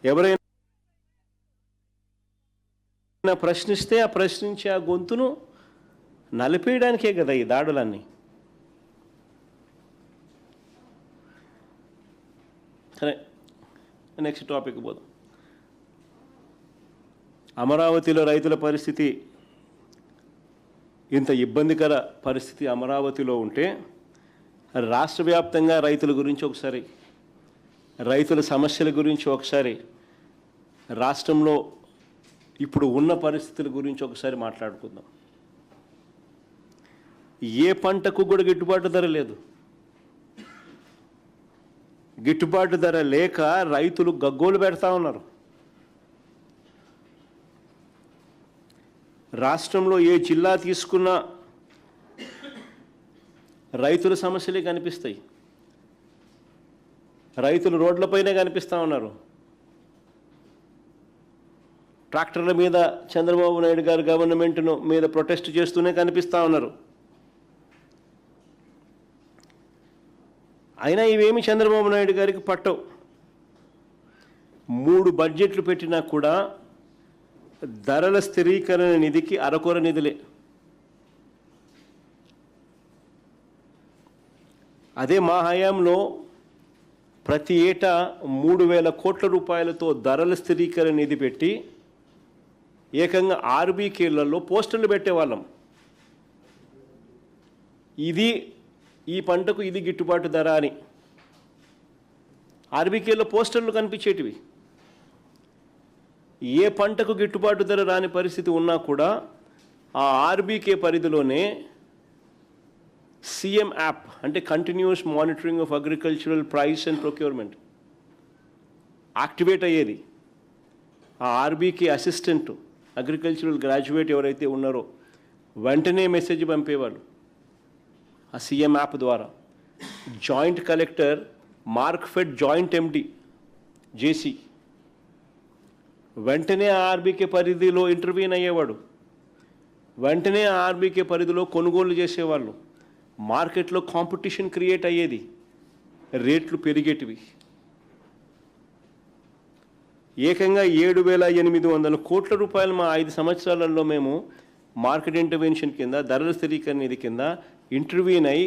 ఎవరైనా ప్రశ్నిస్తే ఆ ప్రశ్నించే ఆ గొంతును నలిపేయడానికే కదా ఈ దాడులన్నీ. సరే, నెక్స్ట్ టాపిక్ పోదాం. అమరావతిలో రైతుల పరిస్థితి, ఇంత ఇబ్బందికర పరిస్థితి అమరావతిలో ఉంటే రాష్ట్ర వ్యాప్తంగా రైతుల గురించి ఒకసారి, రైతుల సమస్యల గురించి ఒకసారి, రాష్ట్రంలో ఇప్పుడు ఉన్న పరిస్థితుల గురించి ఒకసారి మాట్లాడుకుందాం. ఏ పంటకు కూడా గిట్టుబాటు ధర లేదు. గిట్టుబాటు ధర లేక రైతులు గగ్గోలు పెడతా ఉన్నారు. రాష్ట్రంలో ఏ జిల్లా తీసుకున్నా రైతుల సమస్యలే కనిపిస్తాయి. రైతులు రోడ్లపైనే కనిపిస్తూ ఉన్నారు. ట్రాక్టర్ల మీద చంద్రబాబు నాయుడు గారు గవర్నమెంట్ను మీద ప్రొటెస్ట్ చేస్తూనే కనిపిస్తూ ఉన్నారు. అయినా ఇవేమి చంద్రబాబు నాయుడు గారికి పట్టవు. 3 బడ్జెట్లు పెట్టినా కూడా ధరల స్థిరీకరణ నిధికి అరకొర నిధులే. అదే మా హయాంలో ప్రతి ఏటా 3,000 కోట్ల రూపాయలతో ధరల స్థిరీకరణ నిధి పెట్టి ఏకంగా ఆర్బీకేలలో పోస్టర్లు పెట్టేవాళ్ళం. ఇది ఈ పంటకు ఇది గిట్టుబాటు ధర అని ఆర్బీకేలో పోస్టర్లు కనిపించేటివి. ఏ పంటకు గిట్టుబాటు ధర రాని పరిస్థితి ఉన్నా కూడా ఆ ఆర్బీకే పరిధిలోనే సీఎం యాప్, అంటే continuous monitoring of agricultural price and procurement, activate అయ్యేది. ఆ ఆర్బీకే అసిస్టెంట్, అగ్రికల్చరల్ గ్రాడ్యుయేట్ ఎవరైతే ఉన్నారో వెంటనే మెసేజ్ పంపేవాళ్ళు ఆ సీఎం యాప్ ద్వారా. జాయింట్ కలెక్టర్ మార్క్ఫెడ్ జాయింట్ ఎండి జేసీ వెంటనే ఆర్బీకే పరిధిలో ఇంటర్వ్యూన్ అయ్యేవాడు. వెంటనే ఆర్బీకే పరిధిలో కొనుగోలు చేసేవాళ్ళు. మార్కెట్లో కాంపిటీషన్ క్రియేట్ అయ్యేది, రేట్లు పెరిగేటివి. ఏకంగా 7,800 కోట్ల రూపాయలు మా 5 సంవత్సరాలలో మేము మార్కెట్ ఇంటర్వెన్షన్ కింద, ధరల స్థిరీకరణ నిధి కింద ఇంటర్వ్యూన్ అయి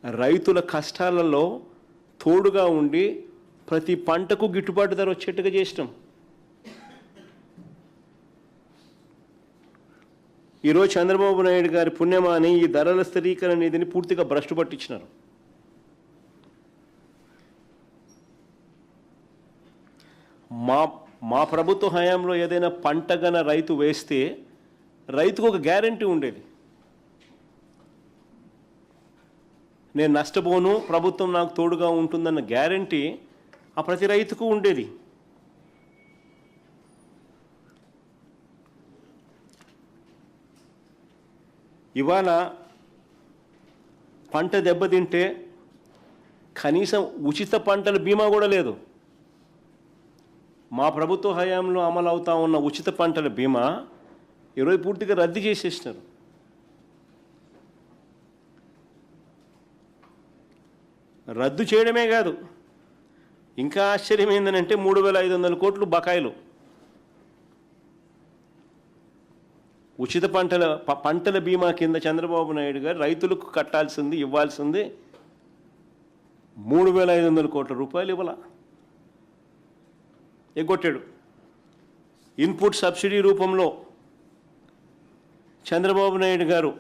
రైతుల కష్టాలలో తోడుగా ఉండి ప్రతి పంటకు గిట్టుబాటు ధర వచ్చేట్టుగా చేసినాం. ఈరోజు చంద్రబాబు నాయుడు గారి పుణ్యమాని ఈ ధరల స్థిరీకరణ నిధిని పూర్తిగా భ్రష్టు పట్టించినారు. మా ప్రభుత్వ హయాంలో ఏదైనా పంట గన రైతు వేస్తే రైతుకు ఒక గ్యారంటీ ఉండేది. నేను నష్టపోను, ప్రభుత్వం నాకు తోడుగా ఉంటుందన్న గ్యారంటీ ఆ ప్రతి రైతుకు ఉండేది. ఇవాళ పంట దెబ్బతింటే కనీసం ఉచిత పంటల బీమా కూడా లేదు. మా ప్రభుత్వ హయాంలో అమలు అవుతా ఉన్న ఉచిత పంటల బీమా ఈరోజు పూర్తిగా రద్దు చేసేసినారు. రద్దు చేయడమే కాదు, ఇంకా ఆశ్చర్యం ఏంటంటే 3,500 కోట్లు బకాయిలు. ఉచిత పంటల బీమా కింద చంద్రబాబు నాయుడు గారు రైతులకు కట్టాల్సింది, ఇవ్వాల్సింది 3,500 కోట్ల రూపాయలు ఇవ్వాల ఎగ్గొట్టాడు. ఇన్పుట్ సబ్సిడీ రూపంలో చంద్రబాబు నాయుడు గారు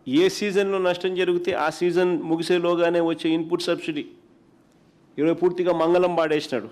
ఏ సీజన్లో నష్టం జరిగితే ఆ సీజన్ ముగిసేలోగానే వచ్చే ఇన్పుట్ సబ్సిడీ ఈరోజు పూర్తిగా మంగళం పాడేసినాడు.